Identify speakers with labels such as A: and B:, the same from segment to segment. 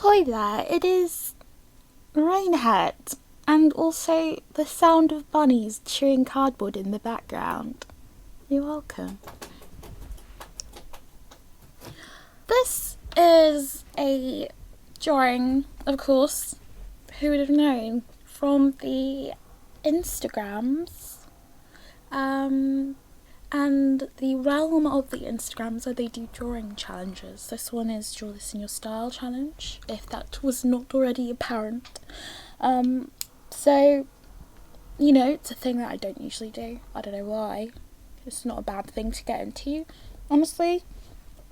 A: Hi there, it is Rainhead, and also the sound of bunnies chewing cardboard in the background. You're welcome. This is a drawing, of course, who would have known, from the Instagrams, and the realm of the Instagrams where they do drawing challenges. This one is Draw This in Your Style challenge, if that was not already apparent. So, you know, it's a thing that I don't usually do. I don't know why. It's not a bad thing to get into. Honestly,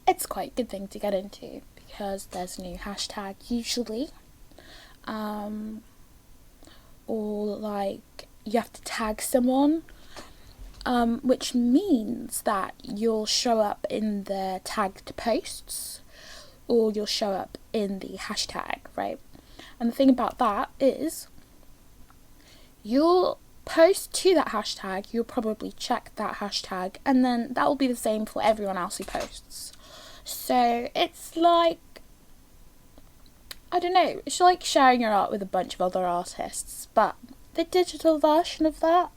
A: it's quite a good thing to get into because there's a new hashtag usually. Or like you have to tag someone. Which means that you'll show up in the tagged posts or you'll show up in the hashtag, right? And the thing about that is you'll post to that hashtag, you'll probably check that hashtag, and then that will be the same for everyone else who posts. So it's like, I don't know, it's like sharing your art with a bunch of other artists, but the digital version of that.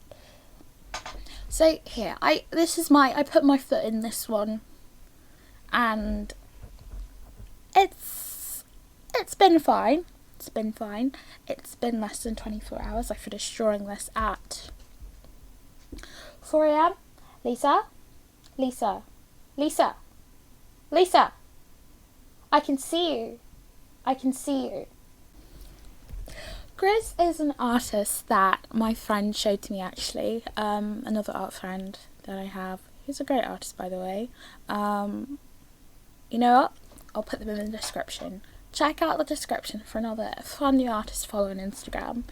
A: So here, I put my foot in this one, and it's been fine. It's been fine. It's been less than 24 hours. I finished drawing this at 4 a.m. Lisa, I can see you. Gris is an artist that my friend showed to me, actually. Another art friend that I have. He's a great artist, by the way. You know what? I'll put them in the description. Check out the description for another fun new artist to follow on Instagram.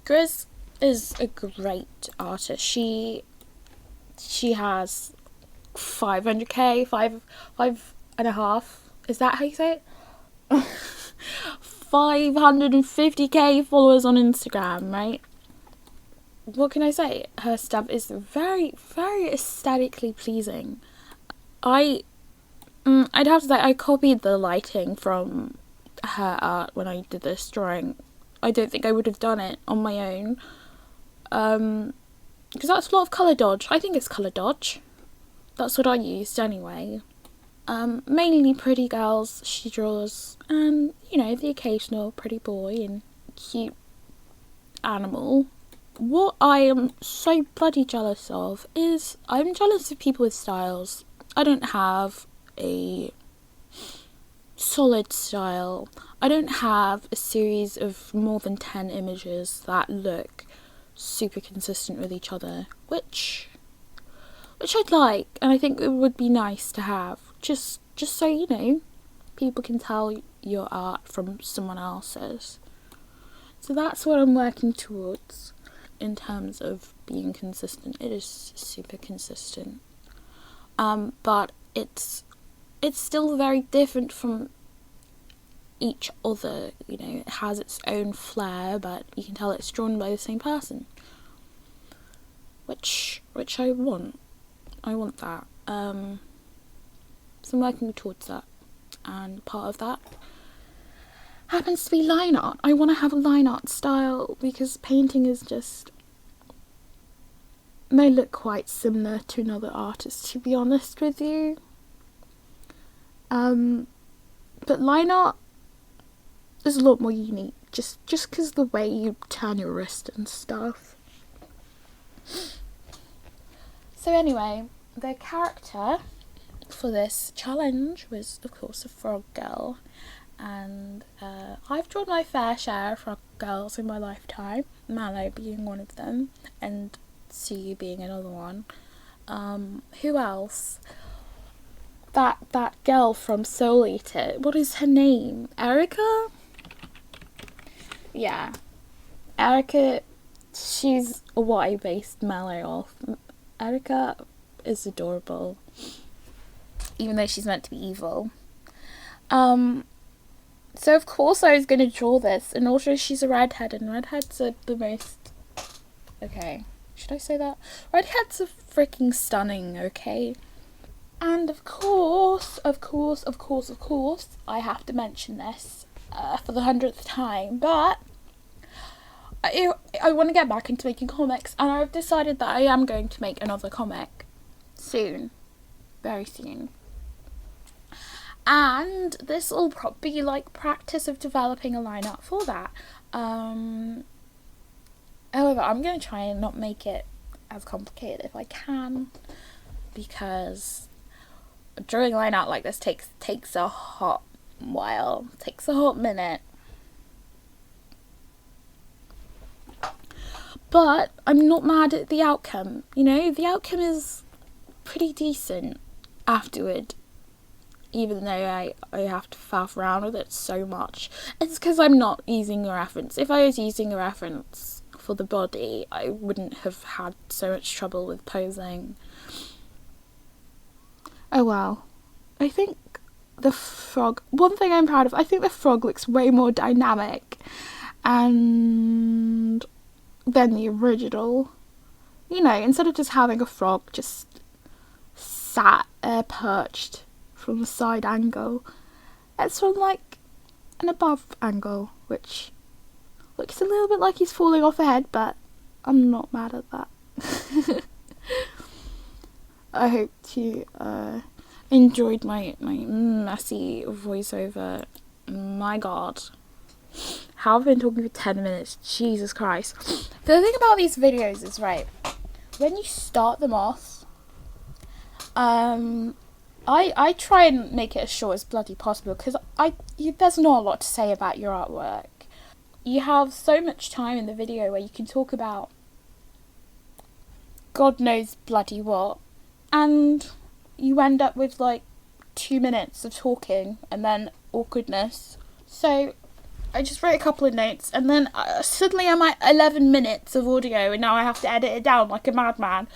A: Gris is a great artist. She has 500k, five and a half. Is that how you say it? 550k followers on Instagram, right? What can I say? Her stuff is very, very aesthetically pleasing. I'd have to say I copied the lighting from her art when I did this drawing. I don't think I would have done it on my own. Because that's a lot of colour dodge. I think it's colour dodge. That's what I used anyway. Mainly pretty girls she draws, and you know, the occasional pretty boy and cute animal. What I am so bloody jealous of is I'm jealous of people with styles. I don't have a solid style. I don't have a series of more than 10 images that look super consistent with each other, which I'd like, and I think it would be nice to have. Just so you know, people can tell your art from someone else's. So that's what I'm working towards in terms of being consistent. It is super consistent, but it's still very different from each other. You know, it has its own flair, but you can tell it's drawn by the same person, which I want. I want that. So I'm working towards that, and part of that happens to be line art. I want to have a line art style because painting is just, they look quite similar to another artist, to be honest with you. But line art is a lot more unique, just because the way you turn your wrist and stuff. So anyway, the character for this challenge was, of course, a frog girl, and I've drawn my fair share of frog girls in my lifetime, Mallow being one of them, and Sue being another one. Who else? That girl from Soul Eater, what is her name? Erica? Yeah. Erica, she's what I based Mallow off. Erica is adorable, even though she's meant to be evil. So of course I was going to draw this, and also she's a redhead, and redheads are the most... Okay, should I say that? Redheads are freaking stunning, okay? And of course, I have to mention this for the 100th time, but I want to get back into making comics, and I've decided that I am going to make another comic soon, very soon. And this will probably be like practice of developing a lineup for that. However, I'm going to try and not make it as complicated if I can, because drawing a line out like this takes a hot while, takes a hot minute. But I'm not mad at the outcome, you know, the outcome is pretty decent afterward, even though I have to faff around with it so much. It's because I'm not using a reference. If I was using a reference for the body, I wouldn't have had so much trouble with posing. Oh well. I think the frog, one thing I'm proud of, I think the frog looks way more dynamic and than the original. You know, instead of just having a frog just sat perched from the side angle, it's from like an above angle, which looks a little bit like he's falling off a head, but I'm not mad at that. I hope you enjoyed my messy voiceover. My god, how I've been talking for 10 minutes, Jesus Christ. The thing about these videos is, right, when you start them off, I try and make it as short as bloody possible, because there's not a lot to say about your artwork. You have so much time in the video where you can talk about God knows bloody what, and you end up with like 2 minutes of talking and then awkwardness. So I just wrote a couple of notes, and then suddenly I'm at 11 minutes of audio, and now I have to edit it down like a madman.